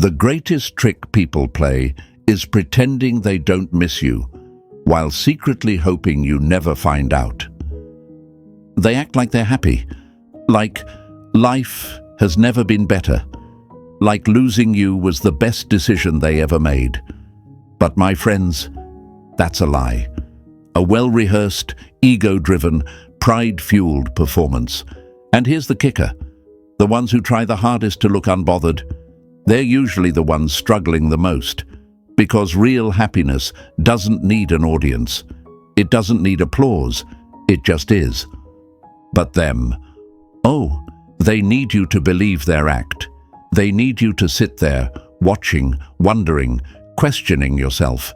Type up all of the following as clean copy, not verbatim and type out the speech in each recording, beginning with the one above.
The greatest trick people play is pretending they don't miss you, while secretly hoping you never find out. They act like they're happy, like life has never been better, like losing you was the best decision they ever made. But my friends, that's a lie. A well-rehearsed, ego-driven, pride-fueled performance. And here's the kicker. The ones who try the hardest to look unbothered, they're usually the ones struggling the most. Because real happiness doesn't need an audience. It doesn't need applause. It just is. But them, oh, they need you to believe their act. They need you to sit there, watching, wondering, questioning yourself.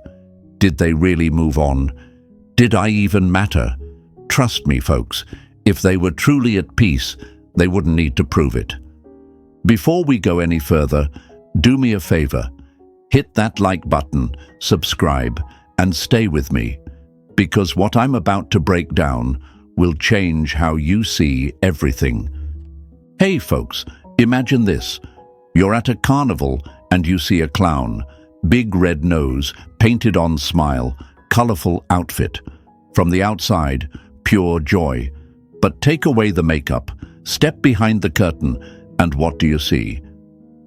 Did they really move on? Did I even matter? Trust me, folks, if they were truly at peace, they wouldn't need to prove it. Before we go any further, do me a favor. Hit that like button, subscribe, and stay with me, because what I'm about to break down will change how you see everything. Hey folks, imagine this. You're at a carnival and you see a clown. Big red nose, painted on smile, colorful outfit. From the outside, pure joy. But take away the makeup, step behind the curtain, and what do you see?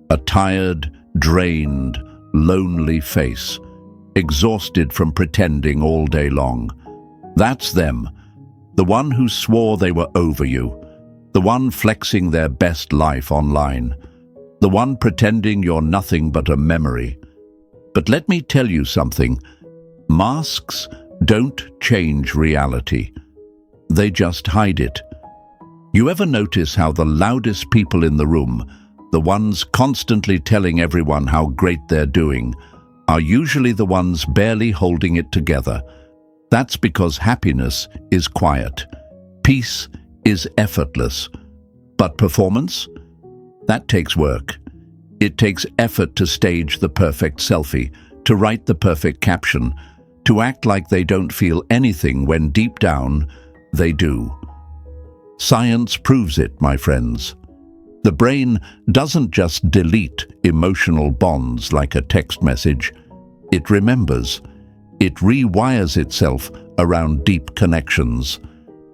A tired, drained, lonely face, exhausted from pretending all day long. That's them, the one who swore they were over you, the one flexing their best life online, the one pretending you're nothing but a memory. But let me tell you something, masks don't change reality. They just hide it. You ever notice how the loudest people in the room, the ones constantly telling everyone how great they're doing, are usually the ones barely holding it together? That's because happiness is quiet. Peace is effortless. But performance? That takes work. It takes effort to stage the perfect selfie, to write the perfect caption, to act like they don't feel anything when deep down they do. Science proves it, my friends. The brain doesn't just delete emotional bonds like a text message. It remembers. It rewires itself around deep connections.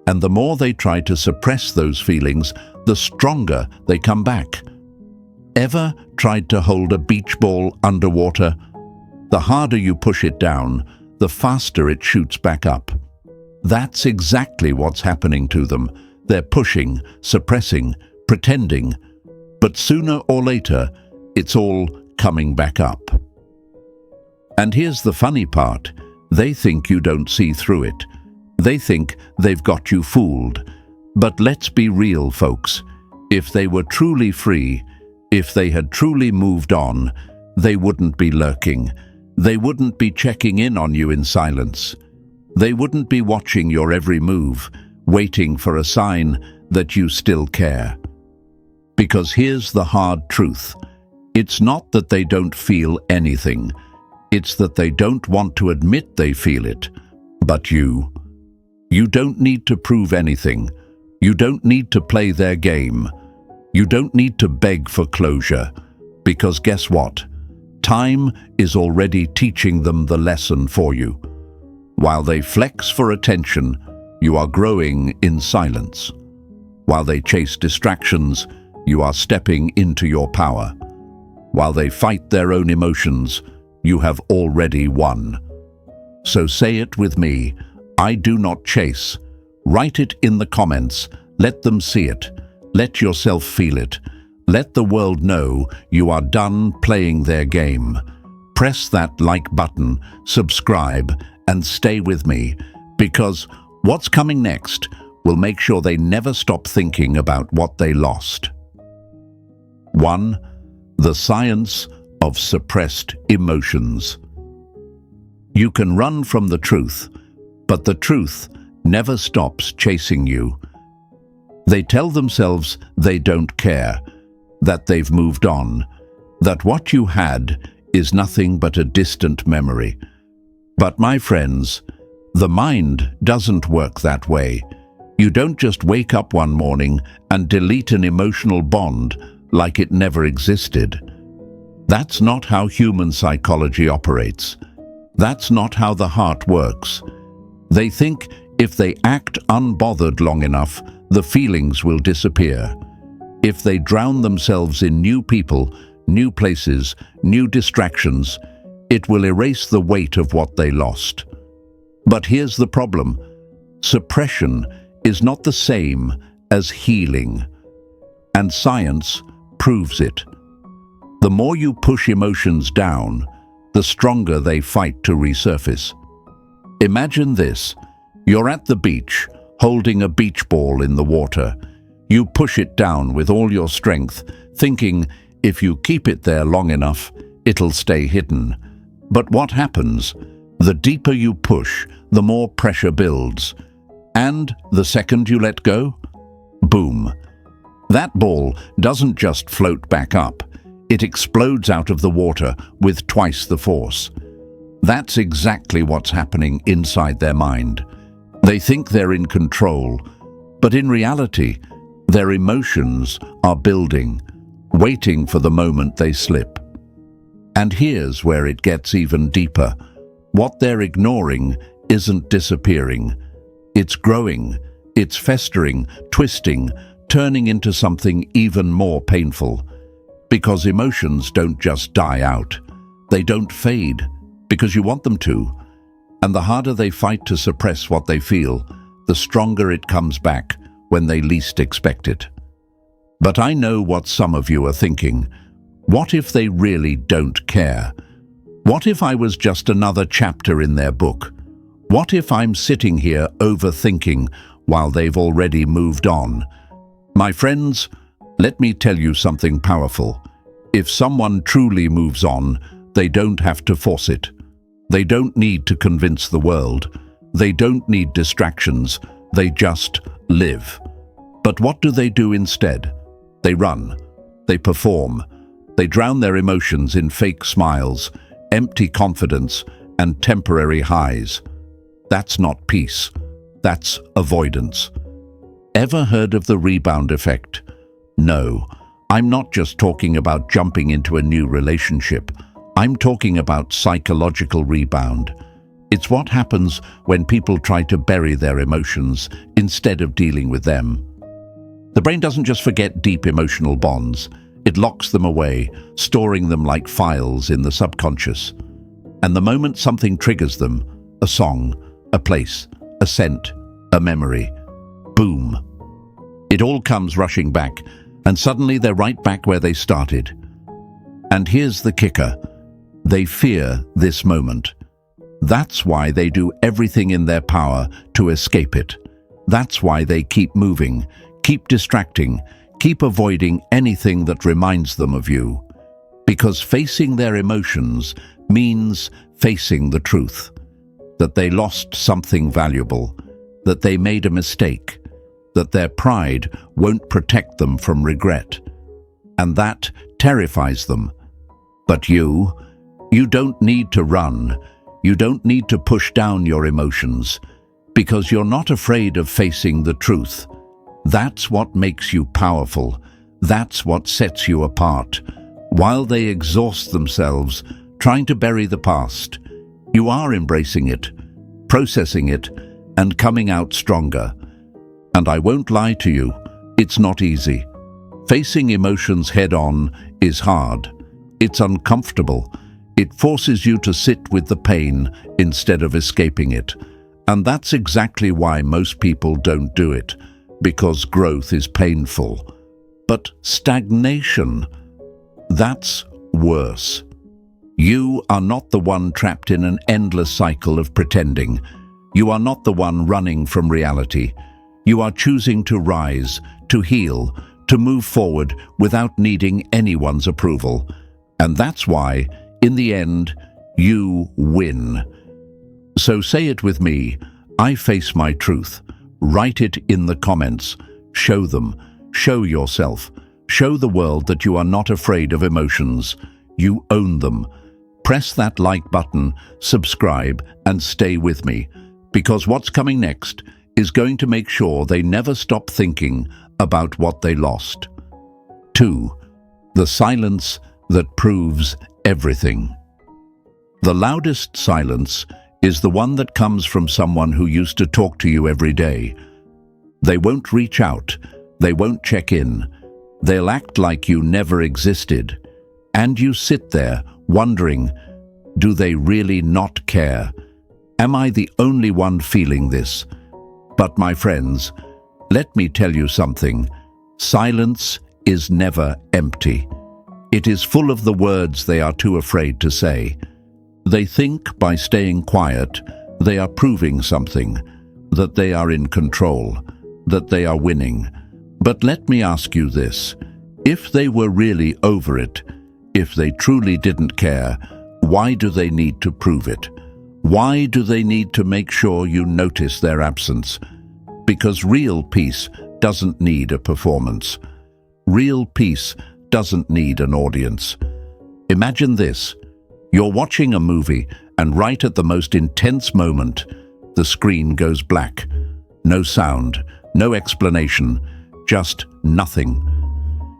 And the more they try to suppress those feelings, the stronger they come back. Ever tried to hold a beach ball underwater? The harder you push it down, the faster it shoots back up. That's exactly what's happening to them. They're pushing, suppressing, pretending, but sooner or later, it's all coming back up. And here's the funny part. They think you don't see through it. They think they've got you fooled. But let's be real, folks. If they were truly free, if they had truly moved on, they wouldn't be lurking. They wouldn't be checking in on you in silence. They wouldn't be watching your every move, waiting for a sign that you still care. Because here's the hard truth. It's not that they don't feel anything. It's that they don't want to admit they feel it. But you don't need to prove anything. You don't need to play their game. You don't need to beg for closure. Because guess what? Time is already teaching them the lesson for you. While they flex for attention, you are growing in silence. While they chase distractions, you are stepping into your power. While they fight their own emotions, you have already won. So say it with me, I do not chase. Write it in the comments. Let them see it. Let yourself feel it. Let the world know you are done playing their game. Press that like button, subscribe, and stay with me, because what's coming next will make sure they never stop thinking about what they lost. 1. The science of suppressed emotions. You can run from the truth, but the truth never stops chasing you. They tell themselves they don't care, that they've moved on, that what you had is nothing but a distant memory. But my friends, the mind doesn't work that way. You don't just wake up one morning and delete an emotional bond like it never existed. That's not how human psychology operates. That's not how the heart works. They think if they act unbothered long enough, the feelings will disappear. If they drown themselves in new people, new places, new distractions, it will erase the weight of what they lost. But here's the problem. Suppression is not the same as healing, and science proves it. The more you push emotions down, the stronger they fight to resurface. Imagine this. You're at the beach, holding a beach ball in the water. You push it down with all your strength, thinking if you keep it there long enough, it'll stay hidden. But what happens? The deeper you push, the more pressure builds. And the second you let go, boom. That ball doesn't just float back up. It explodes out of the water with twice the force. That's exactly what's happening inside their mind. They think they're in control, but in reality, their emotions are building, waiting for the moment they slip. And here's where it gets even deeper. What they're ignoring isn't disappearing. It's growing, it's festering, twisting, turning into something even more painful. Because emotions don't just die out. They don't fade, because you want them to. And the harder they fight to suppress what they feel, the stronger it comes back when they least expect it. But I know what some of you are thinking. What if they really don't care? What if I was just another chapter in their book? What if I'm sitting here overthinking while they've already moved on? My friends, let me tell you something powerful. If someone truly moves on, they don't have to force it. They don't need to convince the world. They don't need distractions. They just live. But what do they do instead? They run. They perform. They drown their emotions in fake smiles, empty confidence, and temporary highs. That's not peace. That's avoidance. Ever heard of the rebound effect? No, I'm not just talking about jumping into a new relationship. I'm talking about psychological rebound. It's what happens when people try to bury their emotions instead of dealing with them. The brain doesn't just forget deep emotional bonds. It locks them away, storing them like files in the subconscious. And the moment something triggers them, a song, a place, a scent, a memory, boom. It all comes rushing back, and suddenly they're right back where they started. And here's the kicker. They fear this moment. That's why they do everything in their power to escape it. That's why they keep moving, keep distracting, keep avoiding anything that reminds them of you. Because facing their emotions means facing the truth. That they lost something valuable, that they made a mistake, that their pride won't protect them from regret. And that terrifies them. But you don't need to run. You don't need to push down your emotions, because you're not afraid of facing the truth. That's what makes you powerful. That's what sets you apart. While they exhaust themselves trying to bury the past, you are embracing it, processing it, and coming out stronger. And I won't lie to you, it's not easy. Facing emotions head-on is hard. It's uncomfortable. It forces you to sit with the pain instead of escaping it. And that's exactly why most people don't do it, because growth is painful. But stagnation, that's worse. You are not the one trapped in an endless cycle of pretending. You are not the one running from reality. You are choosing to rise, to heal, to move forward without needing anyone's approval. And that's why, in the end, you win. So say it with me. I face my truth. Write it in the comments. Show them. Show yourself. Show the world that you are not afraid of emotions. You own them. Press that like button, subscribe, and stay with me, because what's coming next is going to make sure they never stop thinking about what they lost. 2. The silence that proves everything. The loudest silence is the one that comes from someone who used to talk to you every day. They won't reach out, they won't check in, they'll act like you never existed. And you sit there wondering, do they really not care? Am I the only one feeling this? But my friends, let me tell you something. Silence is never empty. It is full of the words they are too afraid to say. They think by staying quiet, they are proving something, that they are in control, that they are winning. But let me ask you this. If they were really over it, if they truly didn't care, why do they need to prove it? Why do they need to make sure you notice their absence? Because real peace doesn't need a performance. Real peace doesn't need an audience. Imagine this. You're watching a movie, and right at the most intense moment, the screen goes black. No sound, no explanation, just nothing.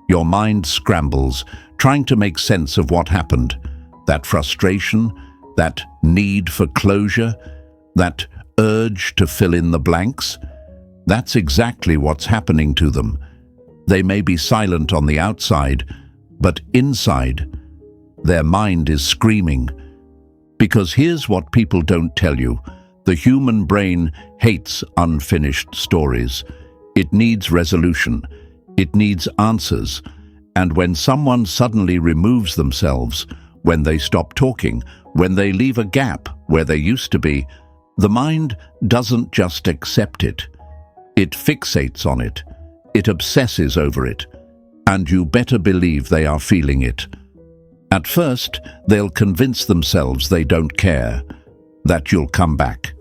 Your mind scrambles, trying to make sense of what happened. That frustration, that need for closure, that urge to fill in the blanks. That's exactly what's happening to them. They may be silent on the outside, but inside, their mind is screaming. Because here's what people don't tell you. The human brain hates unfinished stories. It needs resolution. It needs answers. And when someone suddenly removes themselves, when they stop talking, when they leave a gap where they used to be, the mind doesn't just accept it. It fixates on it. It obsesses over it. And you better believe they are feeling it. At first, they'll convince themselves they don't care, that you'll come back,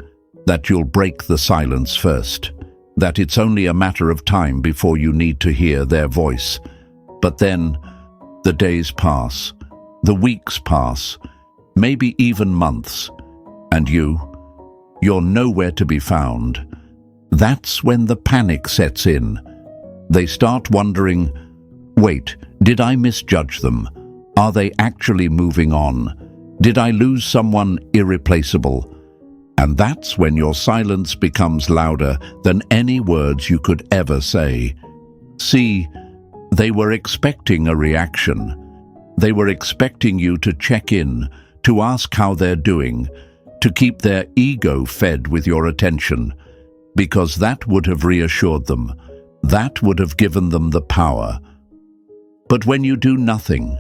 that you'll break the silence first, that it's only a matter of time before you need to hear their voice. But then, the days pass, the weeks pass, maybe even months, and you're nowhere to be found. That's when the panic sets in. They start wondering, wait, did I misjudge them? Are they actually moving on? Did I lose someone irreplaceable? And that's when your silence becomes louder than any words you could ever say. See, they were expecting a reaction. They were expecting you to check in, to ask how they're doing, to keep their ego fed with your attention, because that would have reassured them. That would have given them the power. But when you do nothing,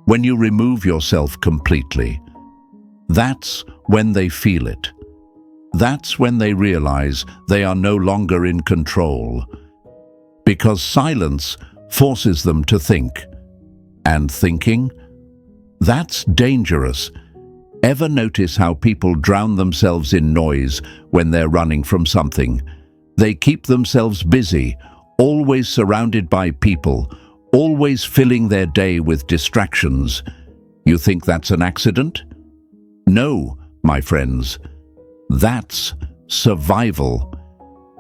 when you remove yourself completely, that's when they feel it. That's when they realize they are no longer in control. Because silence forces them to think. And thinking? That's dangerous. Ever notice how people drown themselves in noise when they're running from something? They keep themselves busy, always surrounded by people, always filling their day with distractions. You think that's an accident? No, my friends. That's survival.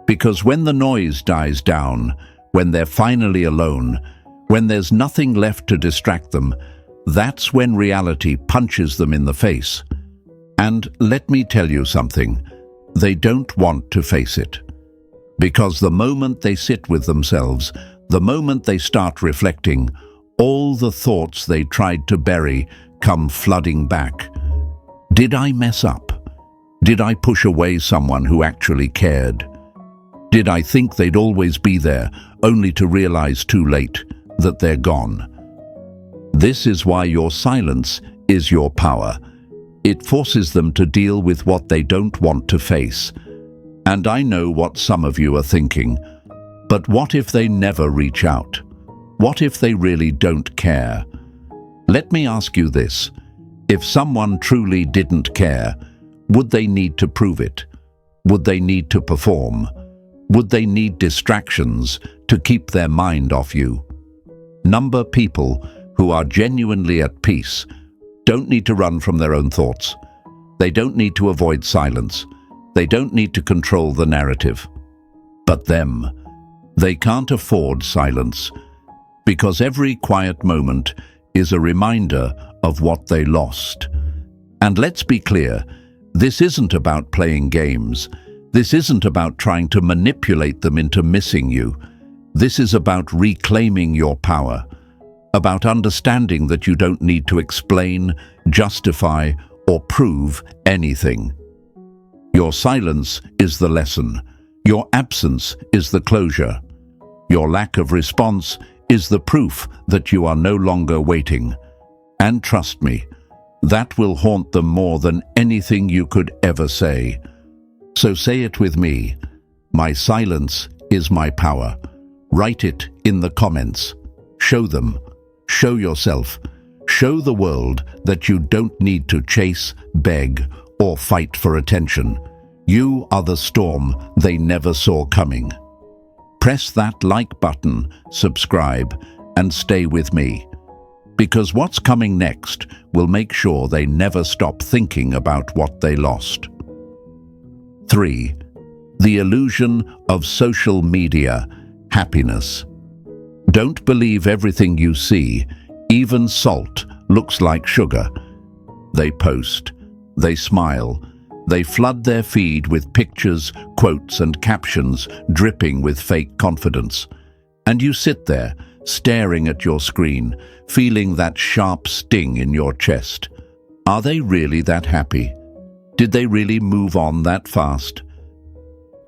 Because when the noise dies down, when they're finally alone, when there's nothing left to distract them, that's when reality punches them in the face. And let me tell you something, they don't want to face it. Because the moment they sit with themselves, the moment they start reflecting, all the thoughts they tried to bury come flooding back. Did I mess up? Did I push away someone who actually cared? Did I think they'd always be there, only to realize too late that they're gone? This is why your silence is your power. It forces them to deal with what they don't want to face. And I know what some of you are thinking. But what if they never reach out? What if they really don't care? Let me ask you this. If someone truly didn't care, would they need to prove it? Would they need to perform? Would they need distractions to keep their mind off you? People who are genuinely at peace don't need to run from their own thoughts. They don't need to avoid silence. They don't need to control the narrative. But they can't afford silence, because every quiet moment is a reminder of what they lost. And let's be clear, this isn't about playing games. This isn't about trying to manipulate them into missing you. This is about reclaiming your power, about understanding that you don't need to explain, justify, or prove anything. Your silence is the lesson. Your absence is the closure. Your lack of response is the proof that you are no longer waiting. And trust me, that will haunt them more than anything you could ever say. So say it with me. My silence is my power. Write it in the comments. Show them. Show yourself. Show the world that you don't need to chase, beg, or fight for attention. You are the storm they never saw coming. Press that like button, subscribe, and stay with me. Because what's coming next will make sure they never stop thinking about what they lost. 3. The illusion of social media happiness. Don't believe everything you see. Even salt looks like sugar. They post, they smile, they flood their feed with pictures, quotes, and captions dripping with fake confidence. And you sit there, staring at your screen, feeling that sharp sting in your chest. Are they really that happy? Did they really move on that fast?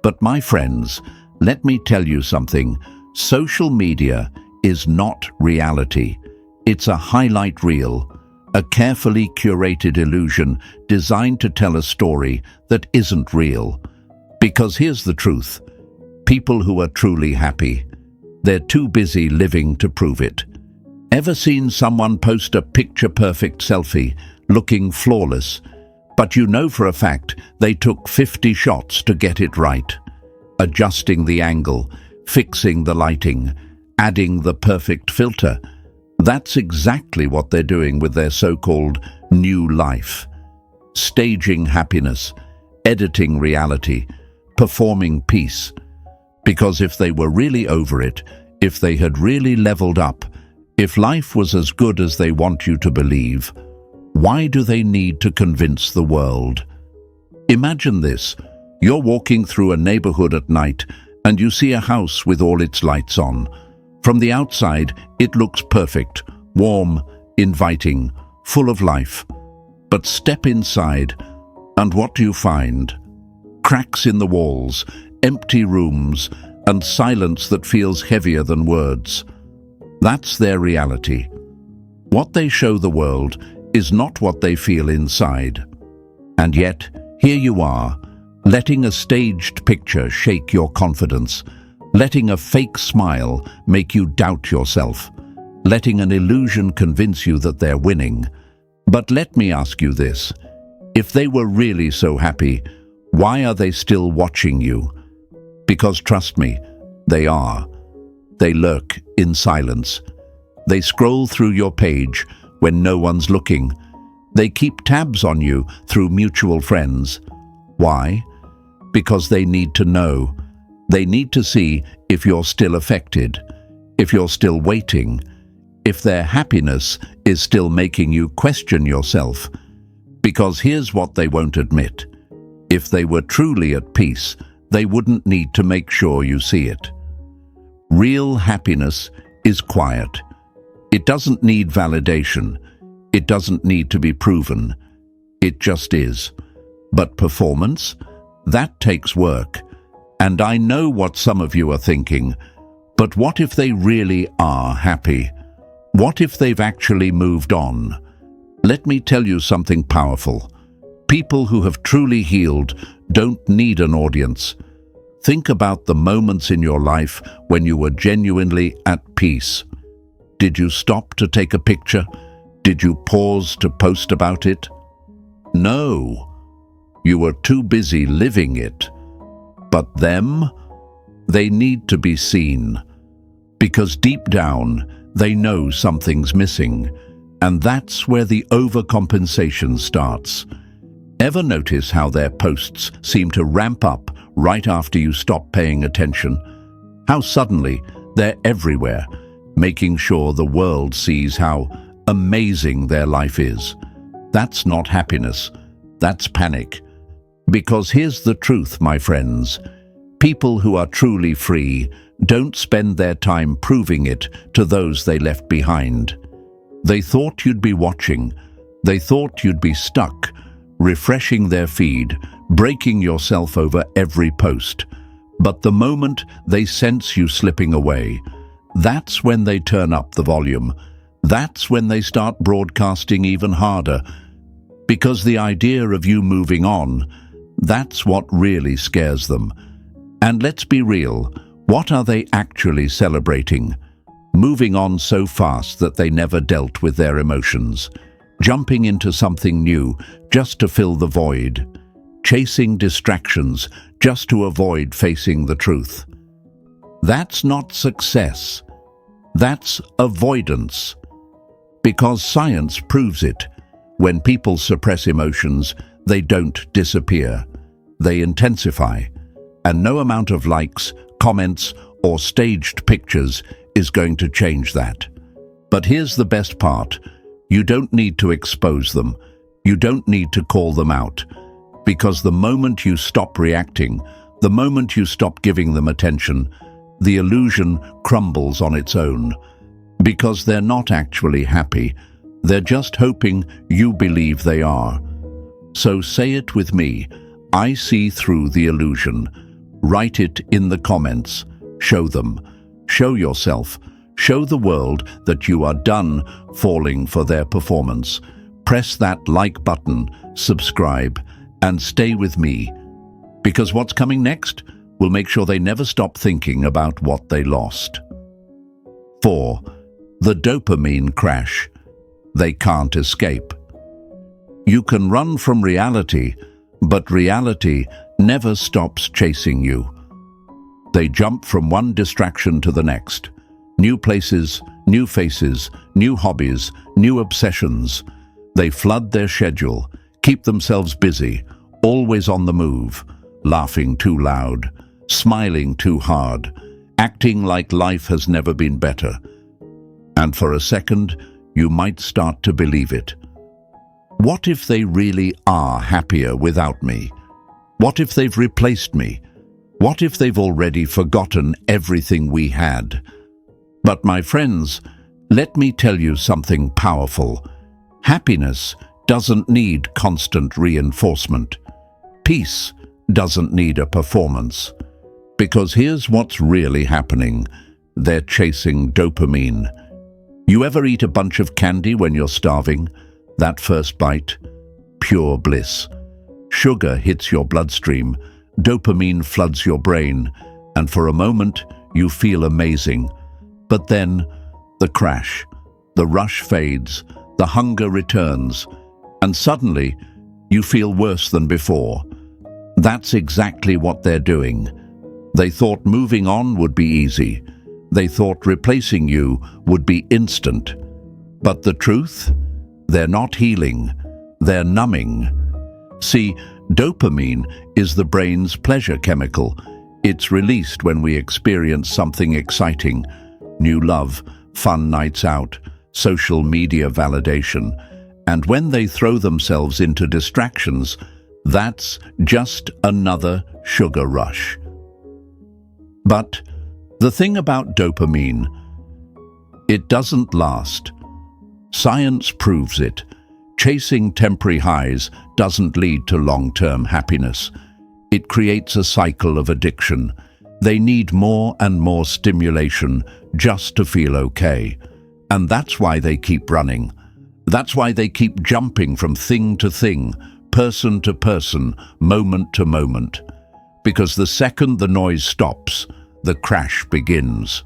But my friends, let me tell you something. Social media is not reality. It's a highlight reel, a carefully curated illusion designed to tell a story that isn't real. Because here's the truth. People who are truly happy, they're too busy living to prove it. Ever seen someone post a picture-perfect selfie, looking flawless, but you know for a fact they took 50 shots to get it right? Adjusting the angle, fixing the lighting, adding the perfect filter. That's exactly what they're doing with their so-called new life. Staging happiness, editing reality, performing peace. Because if they were really over it, if they had really leveled up, if life was as good as they want you to believe, why do they need to convince the world? Imagine this. You're walking through a neighborhood at night and you see a house with all its lights on. From the outside, it looks perfect, warm, inviting, full of life. But step inside, and what do you find? Cracks in the walls, empty rooms, and silence that feels heavier than words. That's their reality. What they show the world is not what they feel inside. And yet, here you are, letting a staged picture shake your confidence, letting a fake smile make you doubt yourself, letting an illusion convince you that they're winning. But let me ask you this. If they were really so happy, why are they still watching you? Because trust me, they are. They lurk in silence. They scroll through your page when no one's looking. They keep tabs on you through mutual friends. Why? Because they need to know. They need to see if you're still affected, if you're still waiting, if their happiness is still making you question yourself. Because here's what they won't admit. If they were truly at peace, they wouldn't need to make sure you see it. Real happiness is quiet. It doesn't need validation. It doesn't need to be proven. It just is. But performance? That takes work. And I know what some of you are thinking, but what if they really are happy? What if they've actually moved on? Let me tell you something powerful. People who have truly healed don't need an audience. Think about the moments in your life when you were genuinely at peace. Did you stop to take a picture? Did you pause to post about it? No. You were too busy living it. But them, they need to be seen. Because deep down, they know something's missing. And that's where the overcompensation starts. Ever notice how their posts seem to ramp up right after you stop paying attention? How suddenly they're everywhere, making sure the world sees how amazing their life is. That's not happiness, that's panic. Because here's the truth, my friends. People who are truly free don't spend their time proving it to those they left behind. They thought you'd be watching. They thought you'd be stuck, refreshing their feed, breaking yourself over every post. But the moment they sense you slipping away, that's when they turn up the volume. That's when they start broadcasting even harder. Because the idea of you moving on, that's what really scares them. And let's be real, what are they actually celebrating? Moving on so fast that they never dealt with their emotions. Jumping into something new just to fill the void. Chasing distractions just to avoid facing the truth. That's not success. That's avoidance. Because science proves it. When people suppress emotions, they don't disappear. They intensify. And no amount of likes, comments, or staged pictures is going to change that. But here's the best part. You don't need to expose them. You don't need to call them out. Because the moment you stop reacting, the moment you stop giving them attention, the illusion crumbles on its own. Because they're not actually happy. They're just hoping you believe they are. So say it with me. I see through the illusion. Write it in the comments. Show them. Show yourself. Show the world that you are done falling for their performance. Press that like button, subscribe, and stay with me. Because what's coming next will make sure they never stop thinking about what they lost. 4. The dopamine crash. They can't escape. You can run from reality, but reality never stops chasing you. They jump from one distraction to the next. New places, new faces, new hobbies, new obsessions. They flood their schedule, keep themselves busy, always on the move, laughing too loud, smiling too hard, acting like life has never been better. And for a second, you might start to believe it. What if they really are happier without me? What if they've replaced me? What if they've already forgotten everything we had? But my friends, let me tell you something powerful. Happiness doesn't need constant reinforcement. Peace doesn't need a performance. Because here's what's really happening. They're chasing dopamine. You ever eat a bunch of candy when you're starving? That first bite? Pure bliss. Sugar hits your bloodstream, dopamine floods your brain, and for a moment you feel amazing. But then, the crash, the rush fades, the hunger returns, and suddenly you feel worse than before. That's exactly what they're doing. They thought moving on would be easy. They thought replacing you would be instant. But the truth? They're not healing. They're numbing. See, dopamine is the brain's pleasure chemical. It's released when we experience something exciting. New love, fun nights out, social media validation. And when they throw themselves into distractions, that's just another sugar rush. But the thing about dopamine, it doesn't last. Science proves it. Chasing temporary highs doesn't lead to long-term happiness. It creates a cycle of addiction. They need more and more stimulation just to feel okay. And that's why they keep running. That's why they keep jumping from thing to thing, person to person, moment to moment. Because the second the noise stops, the crash begins.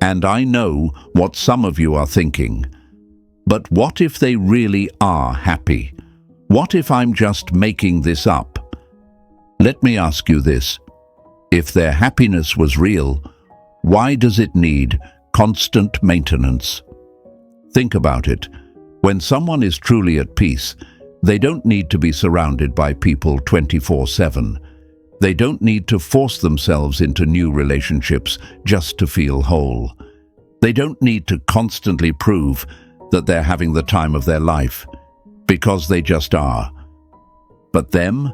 And I know what some of you are thinking. But what if they really are happy? What if I'm just making this up? Let me ask you this. If their happiness was real, why does it need constant maintenance? Think about it. When someone is truly at peace, they don't need to be surrounded by people 24/7. They don't need to force themselves into new relationships just to feel whole. They don't need to constantly prove that they're having the time of their life, because they just are. But them,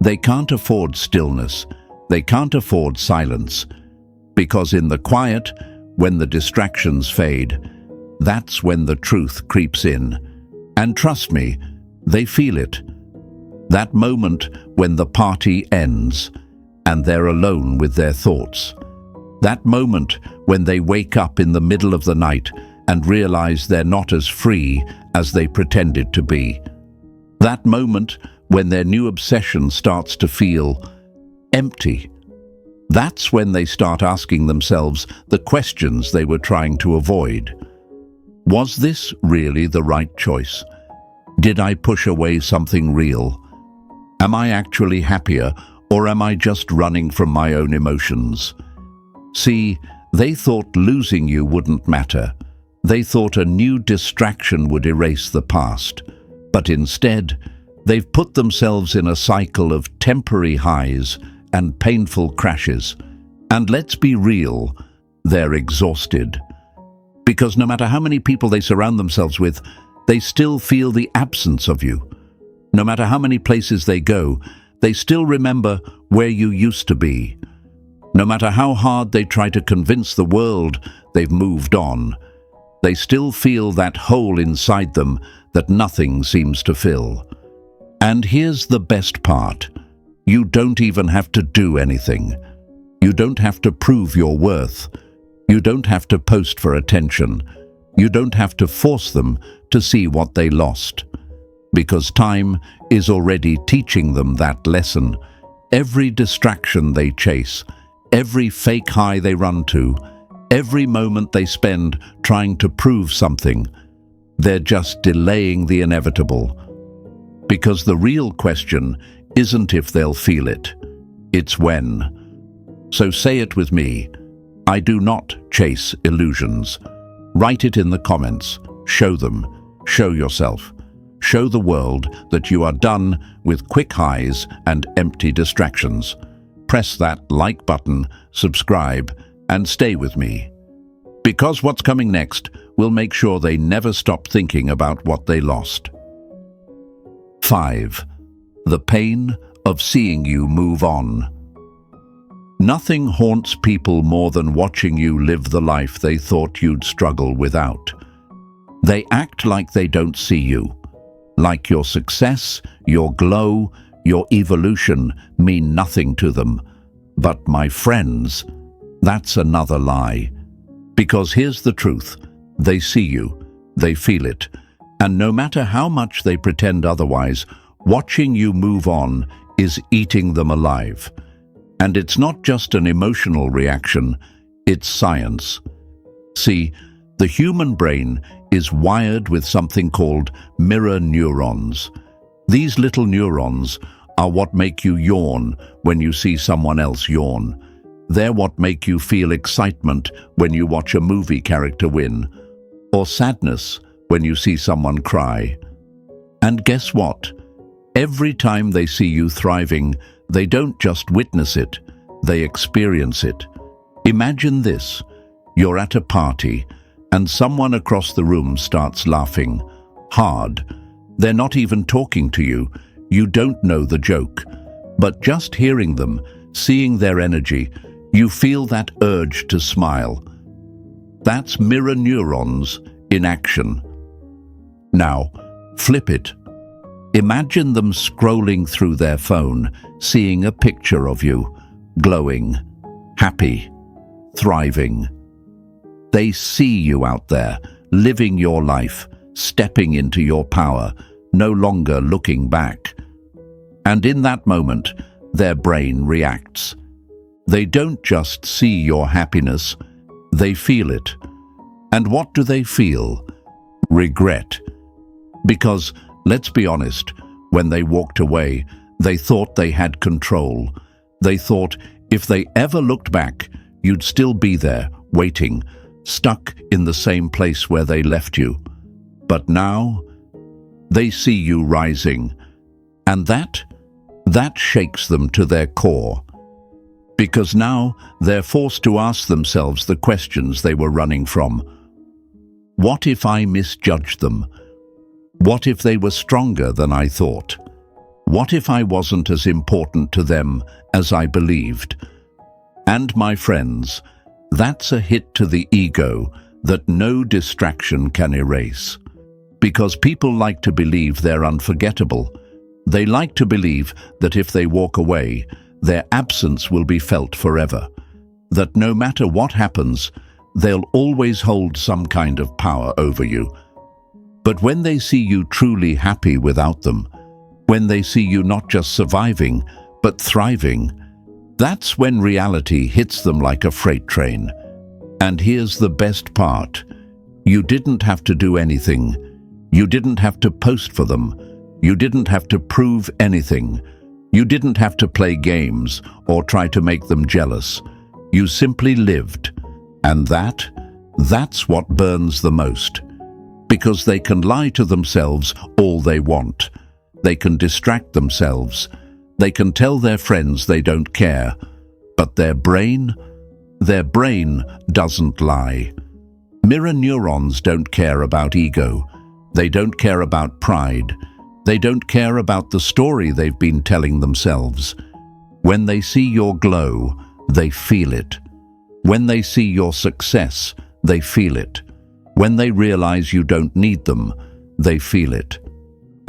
they can't afford stillness, they can't afford silence, because in the quiet, when the distractions fade, that's when the truth creeps in. And trust me, they feel it. That moment when the party ends and they're alone with their thoughts. That moment when they wake up in the middle of the night and realize they're not as free as they pretended to be. That moment when their new obsession starts to feel empty. That's when they start asking themselves the questions they were trying to avoid. Was this really the right choice? Did I push away something real? Am I actually happier, or am I just running from my own emotions? See, they thought losing you wouldn't matter. They thought a new distraction would erase the past. But instead, they've put themselves in a cycle of temporary highs and painful crashes. And let's be real, they're exhausted. Because no matter how many people they surround themselves with, they still feel the absence of you. No matter how many places they go, they still remember where you used to be. No matter how hard they try to convince the world they've moved on, they still feel that hole inside them that nothing seems to fill. And here's the best part. You don't even have to do anything. You don't have to prove your worth. You don't have to post for attention. You don't have to force them to see what they lost. Because time is already teaching them that lesson. Every distraction they chase, every fake high they run to, every moment they spend trying to prove something, they're just delaying the inevitable. Because the real question isn't if they'll feel it, it's when. So say it with me. I do not chase illusions. Write it in the comments. Show them. Show yourself. Show the world that you are done with quick highs and empty distractions. Press that like button, subscribe, and stay with me. Because what's coming next will make sure they never stop thinking about what they lost. 5. The pain of seeing you move on. Nothing haunts people more than watching you live the life they thought you'd struggle without. They act like they don't see you. Like your success, your glow, your evolution mean nothing to them. But my friends, that's another lie. Because here's the truth. They see you, they feel it, and no matter how much they pretend otherwise, watching you move on is eating them alive. And it's not just an emotional reaction, it's science. See, the human brain is wired with something called mirror neurons. These little neurons are what make you yawn when you see someone else yawn. They're what make you feel excitement when you watch a movie character win, or sadness when you see someone cry. And guess what? Every time they see you thriving, they don't just witness it, they experience it. Imagine this. You're at a party, and someone across the room starts laughing. Hard. They're not even talking to you. You don't know the joke. But just hearing them, seeing their energy, you feel that urge to smile. That's mirror neurons in action. Now, flip it. Imagine them scrolling through their phone, seeing a picture of you, glowing, happy, thriving. They see you out there, living your life, stepping into your power, no longer looking back. And in that moment, their brain reacts. They don't just see your happiness, they feel it. And what do they feel? Regret. Because, let's be honest, when they walked away, they thought they had control. They thought if they ever looked back, you'd still be there, waiting, stuck in the same place where they left you. But now, they see you rising, and that shakes them to their core. Because now they're forced to ask themselves the questions they were running from. What if I misjudged them? What if they were stronger than I thought? What if I wasn't as important to them as I believed? And my friends, that's a hit to the ego that no distraction can erase. Because people like to believe they're unforgettable. They like to believe that if they walk away, their absence will be felt forever. That no matter what happens, they'll always hold some kind of power over you. But when they see you truly happy without them, when they see you not just surviving, but thriving, that's when reality hits them like a freight train. And here's the best part. You didn't have to do anything. You didn't have to post for them. You didn't have to prove anything. You didn't have to play games or try to make them jealous. You simply lived. And that's what burns the most. Because they can lie to themselves all they want. They can distract themselves. They can tell their friends they don't care. But their brain doesn't lie. Mirror neurons don't care about ego. They don't care about pride. They don't care about the story they've been telling themselves. When they see your glow, they feel it. When they see your success, they feel it. When they realize you don't need them, they feel it.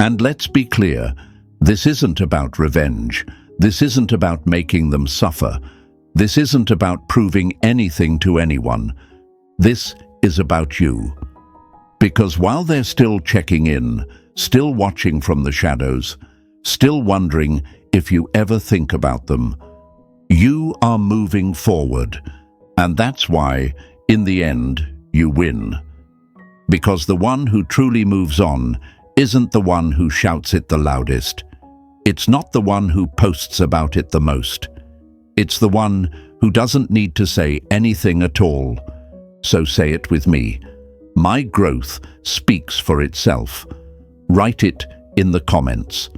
And let's be clear, this isn't about revenge. This isn't about making them suffer. This isn't about proving anything to anyone. This is about you. Because while they're still checking in, still watching from the shadows, still wondering if you ever think about them, you are moving forward. And that's why, in the end, you win. Because the one who truly moves on isn't the one who shouts it the loudest. It's not the one who posts about it the most. It's the one who doesn't need to say anything at all. So say it with me. My growth speaks for itself. Write it in the comments.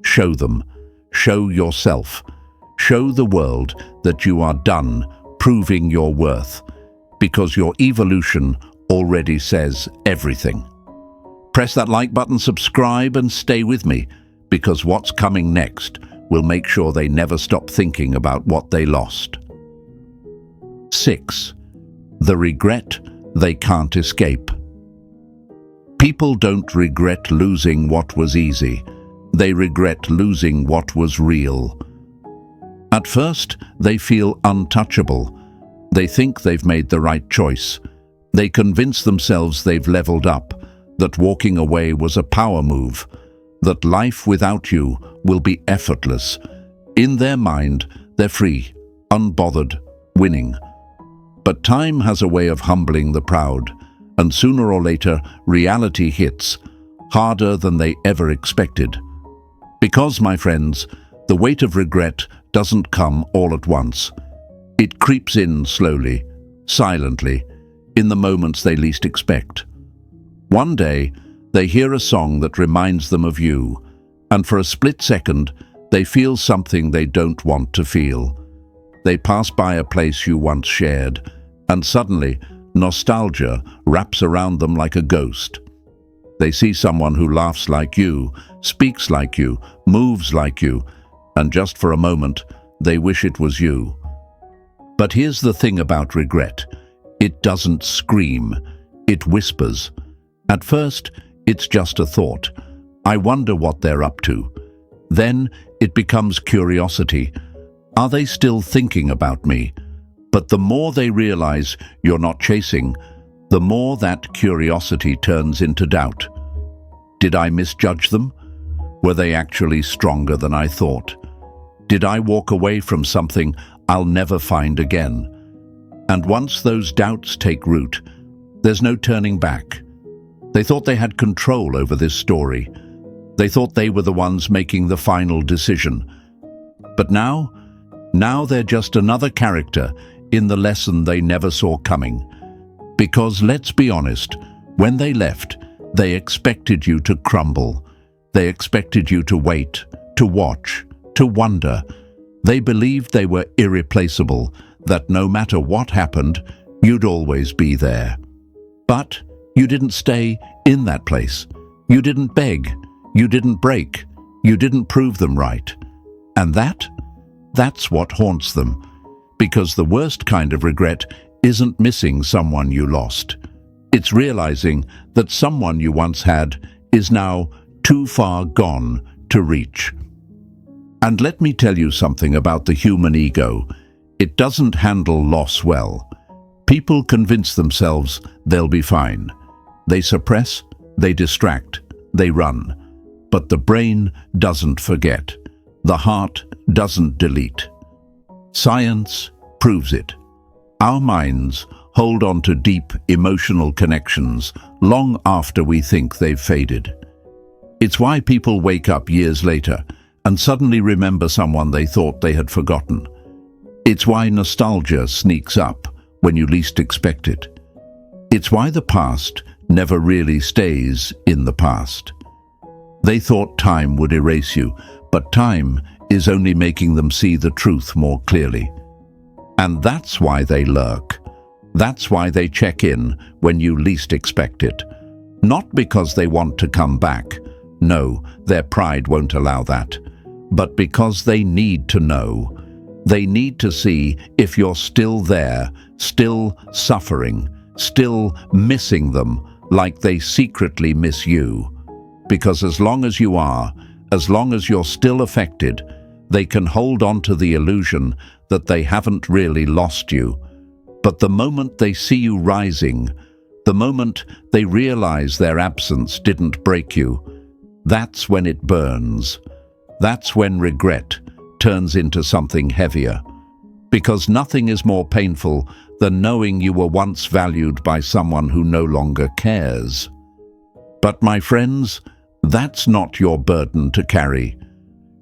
Show them. Show yourself. Show the world that you are done proving your worth, because your evolution already says everything. Press that like button, subscribe, and stay with me, because what's coming next will make sure they never stop thinking about what they lost. 6. The regret they can't escape. People don't regret losing what was easy. They regret losing what was real. At first, they feel untouchable. They think they've made the right choice. They convince themselves they've leveled up, that walking away was a power move, that life without you will be effortless. In their mind, they're free, unbothered, winning. But time has a way of humbling the proud, and sooner or later, reality hits, harder than they ever expected. Because, my friends, the weight of regret doesn't come all at once. It creeps in slowly, silently, in the moments they least expect. One day, they hear a song that reminds them of you, and for a split second, they feel something they don't want to feel. They pass by a place you once shared, and suddenly, nostalgia wraps around them like a ghost. They see someone who laughs like you, speaks like you, moves like you, and just for a moment, they wish it was you. But here's the thing about regret. It doesn't scream, it whispers. At first, it's just a thought. I wonder what they're up to. Then it becomes curiosity. Are they still thinking about me? But the more they realize you're not chasing, the more that curiosity turns into doubt. Did I misjudge them? Were they actually stronger than I thought? Did I walk away from something I'll never find again? And once those doubts take root, there's no turning back. They thought they had control over this story. They thought they were the ones making the final decision. But now they're just another character in the lesson they never saw coming. Because let's be honest, when they left, they expected you to crumble. They expected you to wait, to watch, to wonder. They believed they were irreplaceable, that no matter what happened, you'd always be there. But You didn't stay in that place. You didn't beg. You didn't break. You didn't prove them right. And that's what haunts them. Because the worst kind of regret isn't missing someone you lost. It's realizing that someone you once had is now too far gone to reach. And let me tell you something about the human ego. It doesn't handle loss well. People convince themselves they'll be fine. They suppress, they distract, they run. But the brain doesn't forget. The heart doesn't delete. Science proves it. Our minds hold on to deep emotional connections long after we think they've faded. It's why people wake up years later and suddenly remember someone they thought they had forgotten. It's why nostalgia sneaks up when you least expect it. It's why the past never really stays in the past. They thought time would erase you, but time is only making them see the truth more clearly. And that's why they lurk. That's why they check in when you least expect it. Not because they want to come back. No, their pride won't allow that. But because they need to know. They need to see if you're still there, still suffering, still missing them like they secretly miss you. Because as long as you are, as long as you're still affected, they can hold on to the illusion that they haven't really lost you. But the moment they see you rising, the moment they realize their absence didn't break you, that's when it burns. That's when regret turns into something heavier. Because nothing is more painful than knowing you were once valued by someone who no longer cares. But my friends, that's not your burden to carry.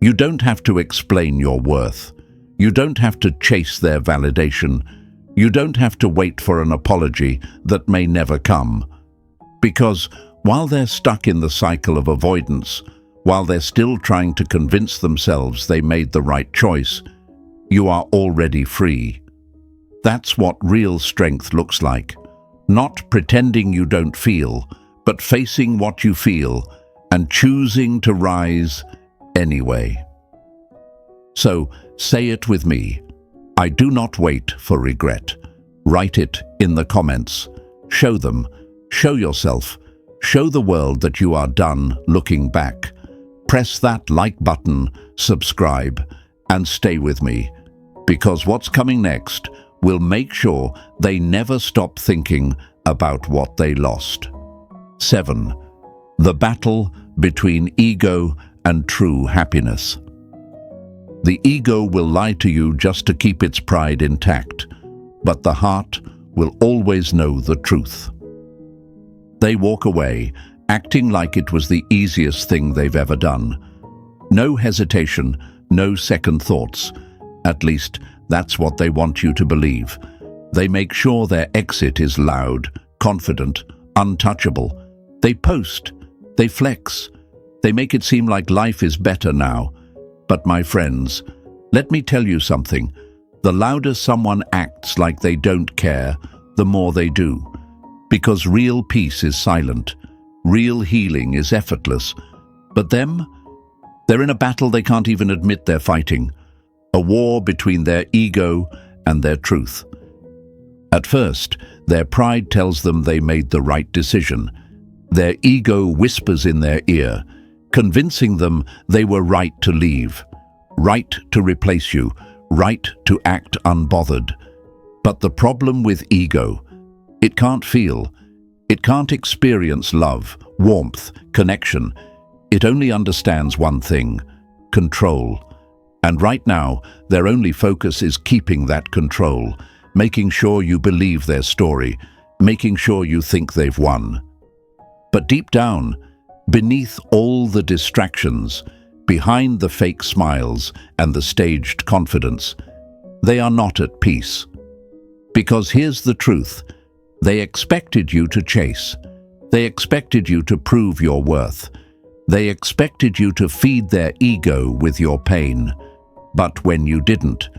You don't have to explain your worth. You don't have to chase their validation. You don't have to wait for an apology that may never come. Because while they're stuck in the cycle of avoidance, while they're still trying to convince themselves they made the right choice, you are already free. That's what real strength looks like. Not pretending you don't feel, but facing what you feel and choosing to rise anyway. So say it with me. I do not wait for regret. Write it in the comments. Show them. Show yourself. Show the world that you are done looking back. Press that like button, subscribe, and stay with me. Because what's coming next will make sure they never stop thinking about what they lost. 7. The battle between ego and true happiness. The ego will lie to you just to keep its pride intact, but the heart will always know the truth. They walk away, acting like it was the easiest thing they've ever done. No hesitation, no second thoughts. At least, that's what they want you to believe. They make sure their exit is loud, confident, untouchable. They post, they flex, they make it seem like life is better now. But my friends, let me tell you something. The louder someone acts like they don't care, the more they do. Because real peace is silent. Real healing is effortless. But them? They're in a battle they can't even admit they're fighting. A war between their ego and their truth. At first, their pride tells them they made the right decision. Their ego whispers in their ear, convincing them they were right to leave, right to replace you, right to act unbothered. But the problem with ego, it can't feel, it can't experience love, warmth, connection. It only understands one thing: control. And right now, their only focus is keeping that control, making sure you believe their story, making sure you think they've won. But deep down, beneath all the distractions, behind the fake smiles and the staged confidence, they are not at peace. Because here's the truth: they expected you to chase. They expected you to prove your worth. They expected you to feed their ego with your pain. But when you didn't,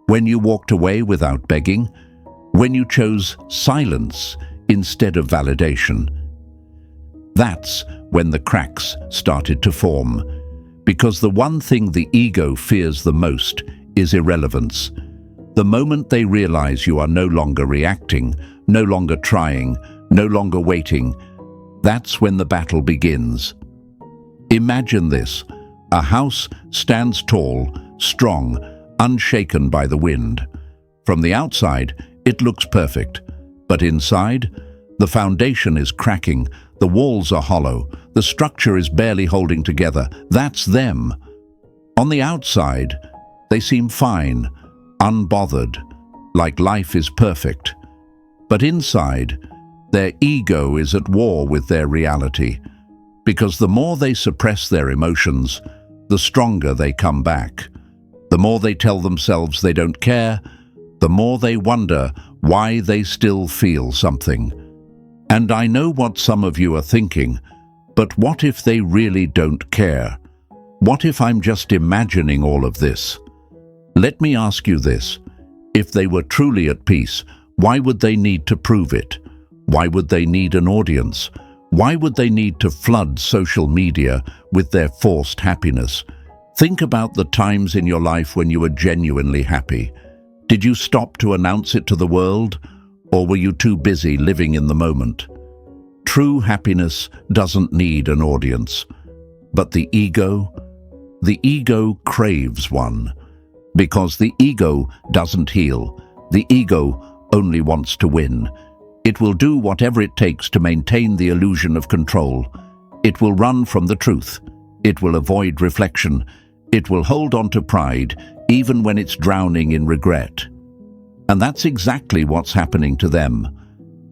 when you walked away without begging, when you chose silence instead of validation, That's when the cracks started to form. Because the one thing the ego fears the most is irrelevance. The moment they realize you are no longer reacting, no longer trying, no longer waiting, that's when the battle begins. Imagine this. A house stands tall, strong, unshaken by the wind. From the outside, it looks perfect. But inside, the foundation is cracking, the walls are hollow, the structure is barely holding together. That's them. On the outside, they seem fine, unbothered, like life is perfect. But inside, their ego is at war with their reality, because the more they suppress their emotions, the stronger they come back. The more they tell themselves they don't care, the more they wonder why they still feel something. And I know what some of you are thinking, but what if they really don't care? What if I'm just imagining all of this? Let me ask you this. If they were truly at peace, why would they need to prove it? Why would they need an audience? Why would they need to flood social media with their forced happiness? Think about the times in your life when you were genuinely happy. Did you stop to announce it to the world, or were you too busy living in the moment? True happiness doesn't need an audience. But the ego craves one. Because the ego doesn't heal. The ego only wants to win. It will do whatever it takes to maintain the illusion of control. It will run from the truth. It will avoid reflection. It will hold on to pride, even when it's drowning in regret. And that's exactly what's happening to them.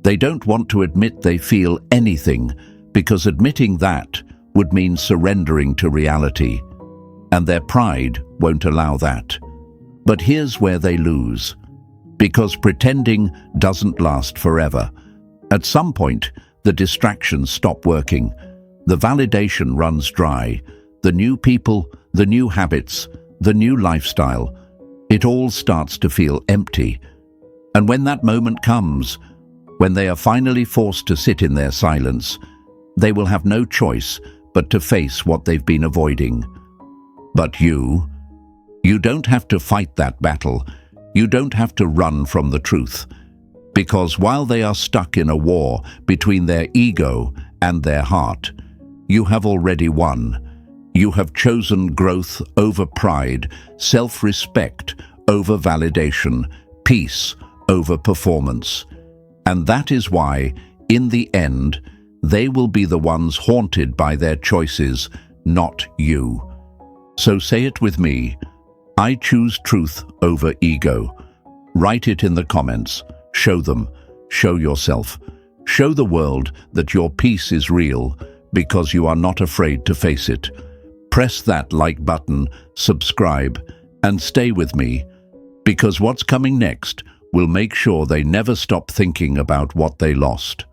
They don't want to admit they feel anything, because admitting that would mean surrendering to reality. And their pride won't allow that. But here's where they lose. Because pretending doesn't last forever. At some point, the distractions stop working. The validation runs dry. The new people, the new habits, the new lifestyle, it all starts to feel empty. And when that moment comes, when they are finally forced to sit in their silence, they will have no choice but to face what they've been avoiding. But you don't have to fight that battle. You don't have to run from the truth. Because while they are stuck in a war between their ego and their heart, you have already won. You have chosen growth over pride, self-respect over validation, peace over performance. And that is why, in the end, they will be the ones haunted by their choices, not you. So say it with me. I choose truth over ego. Write it in the comments. Show them. Show yourself. Show the world that your peace is real because you are not afraid to face it. Press that like button, subscribe, and stay with me, because what's coming next will make sure they never stop thinking about what they lost.